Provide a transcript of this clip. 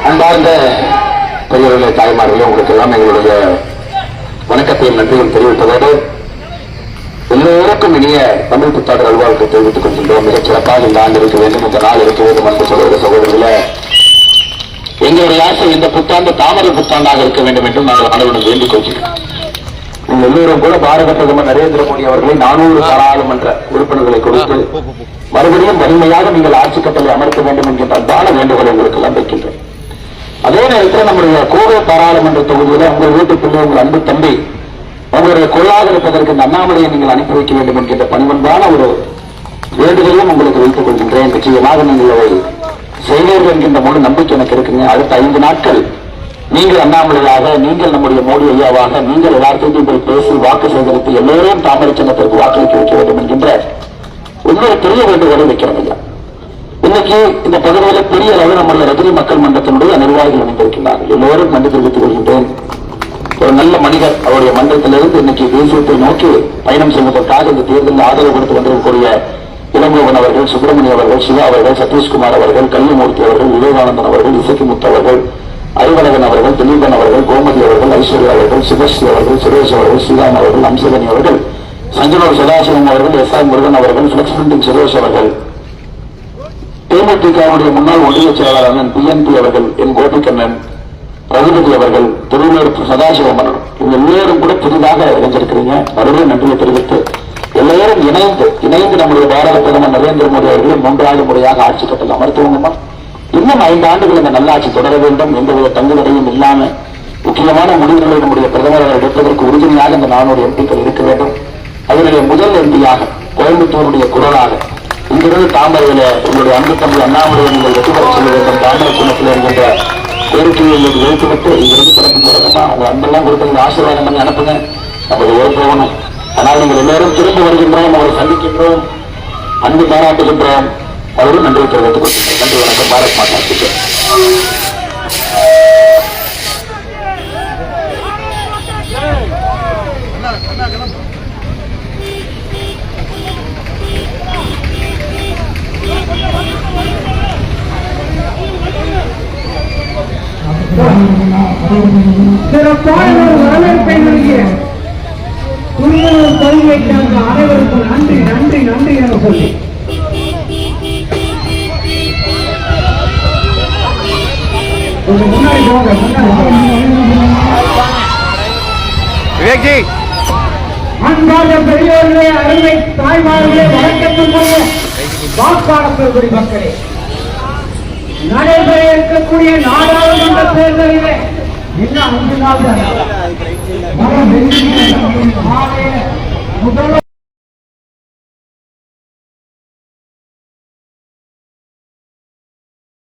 அன்பார்ந்த பெரியவர்களே, தாய்மார்களே, உங்களுக்கு எல்லாம் எங்களுடைய வணக்கத்தையும் நன்றியும் தெரிவிப்பதோடு எல்லோருக்கும் இனிய தமிழ் புத்தாண்டு நல்வாழ்க்கை தெரிவித்துக் கொள்கின்றோம். மிகச் சிறப்பாக இந்த ஆண்டு இருக்க வேண்டும், இந்த நாள் இருக்க வேண்டும் என்று சொல்கிற சகோதரர்களே, எங்களுடைய ஆசை இந்த புத்தாண்டு தாமரை புத்தாண்டாக இருக்க வேண்டும் என்று நாங்கள் ஆண்டவனுக்கு வேண்டிக் கொள்கிறோம். நீங்கள் எல்லோரும் கூட பாரத பிரதமர் நரேந்திர மோடி அவர்களை 400 பாராளுமன்ற உறுப்பினர்களை கொடுத்து மறுபடியும் வலிமையாக நீங்கள் ஆட்சி கட்டளை அமர்த்த வேண்டும் என்கின்ற அன்பான வேண்டுகோளை உங்களுக்கு எல்லாம் வைக்கின்றோம். அதே நேரத்தில் நம்முடைய கோவை பாராளுமன்ற தொகுதியில் உங்கள் வீட்டுக்குள்ளே உங்கள் அன்பு தம்பி உங்களுடைய கொள்ளாக இருப்பதற்கு இந்த அண்ணாமலையை நீங்கள் அனுப்பி வைக்க வேண்டும் என்கின்ற பணிவன்பான ஒரு வேண்டுகோளையும் உங்களுக்கு வைத்துக் கொள்கின்றேன். நிச்சயமாக நீங்கள் அதை செய்வீர்கள் என்கின்ற முழு நம்பிக்கை எனக்கு இருக்குங்க. அடுத்த 5 நாட்கள் நீங்கள் அண்ணாமலையாக, நீங்கள் நம்முடைய மோடி ஐயாவாக, நீங்கள் எல்லாத்தையும் போய் பேசி வாக்கு சேகரித்து எல்லோரும் தாமரை சின்னத்திற்கு வாக்களிக்க வைக்க வேண்டும் என்கின்ற உண்மையை பெரிய வேண்டுகோளை வைக்கிறோம் ஐயா. இன்னைக்கு இந்த பகுதியில் பெரிய அளவில் நம்முடைய ரஜினி மக்கள் மன்றத்தினுடைய நிர்வாகிகள் அமைந்திருக்கிறார்கள். எல்லோரும் நன்றி தெரிவித்துக் கொள்கின்றேன். ஒரு நல்ல மனிதர் அவருடைய மன்றத்திலிருந்து இன்னைக்கு தேசியத்தை நோக்கி பயணம் செய்வதற்காக இந்த தேர்தலில் ஆதரவு கொடுத்து வந்திருக்கக்கூடிய இளங்கோவன் அவர்கள், சுப்பிரமணிய அவர்கள், சிவா அவர்கள், சதீஷ்குமார் அவர்கள், கல்லுமூர்த்தி அவர்கள், விவேகானந்தன் அவர்கள், இசக்கிமுத்து அவர்கள், அறிவழகன் அவர்கள், திலீபன் அவர்கள், கோமதி அவர்கள், ஐஸ்வர்யா அவர்கள், சுபஸ்ரீ அவர்கள், சுரேஷ் அவர்கள், ஸ்ரீராம் அவர்கள், அம்சகனி அவர்கள், சஞ்சனூர் சதாசிவம் அவர்கள், எஸ் ஆர் முருகன் அவர்கள், பிளக்ஸ் பிரிண்டிங் சுரேஷ் அவர்கள், தேமுதிகவுடைய முன்னாள் ஒன்றிய செயலாளர் PNP அவர்கள், என் கோபிகண்ணன், ரகுபதி அவர்கள், திருநூர் சதாசிவம், இவங்க எல்லோரும் கூட புதிதாக இணைஞ்சிருக்கிறீங்க. மறுபடியும் நன்றியை தெரிவித்து எல்லோரும் இணைந்து நம்முடைய பாரத பிரதமர் நரேந்திர மோடி அவர்களை 3வது முறையாக ஆட்சி கட்டளை அமர்த்துவோங்கம்மா. இன்னும் 5 ஆண்டுகள் இந்த நல்லாட்சி தொடர வேண்டும். எந்தவித தங்குதடையும் இல்லாம முக்கியமான முடிவுகளை நம்முடைய பிரதமர் அவர் எடுப்பதற்கு உறுதுணையாக இந்த 400 MPக்கள் இருக்க வேண்டும். அதனுடைய முதல் எம்பியாக கோயம்புத்தூருடைய குரலாக இங்கிருந்து தாமரையில உங்களுடைய அன்பு தம்பி அண்ணாமலையை நீங்கள் வெற்றி பெற சொல்ல வேண்டும். தாமரை சின்னத்தில் இருக்கின்ற கோரிக்கையை உங்களுக்கு வைத்துவிட்டு இங்கிருந்து சிறப்பு போறதுமா உங்க அன்பெல்லாம் கொடுத்து ஆசீர்வாதம் பண்ணி அனுப்புங்க. நமது ஊர் போகணும். ஆனால் நீங்கள் எல்லாரும் திரும்ப வருகின்றோம், அவரை சந்திக்கின்றோம், அன்பு பாராட்டுகின்றோம். அவரும் நன்றி தெரிவித்துக் கொள்கின்றோம். நன்றி, வணக்கம். பாரத் மாதா கி ஜெய். சிறப்பான ஒரு வரவேற்பை நல்கிய துணிவர் பதிவைக்காக அனைவருக்கும் நன்றி நன்றி நன்றி என சொல்லி முன்னாடி அன்பாக பெரியவர்களே, அருமை தாய்மார்களே, வணக்கத்துக்குரிய வாக்காளர் மக்களே, நடைபெற இருக்கக்கூடிய நாடாளுமன்ற தேர்தலிலே இன்னும் 5 நாள்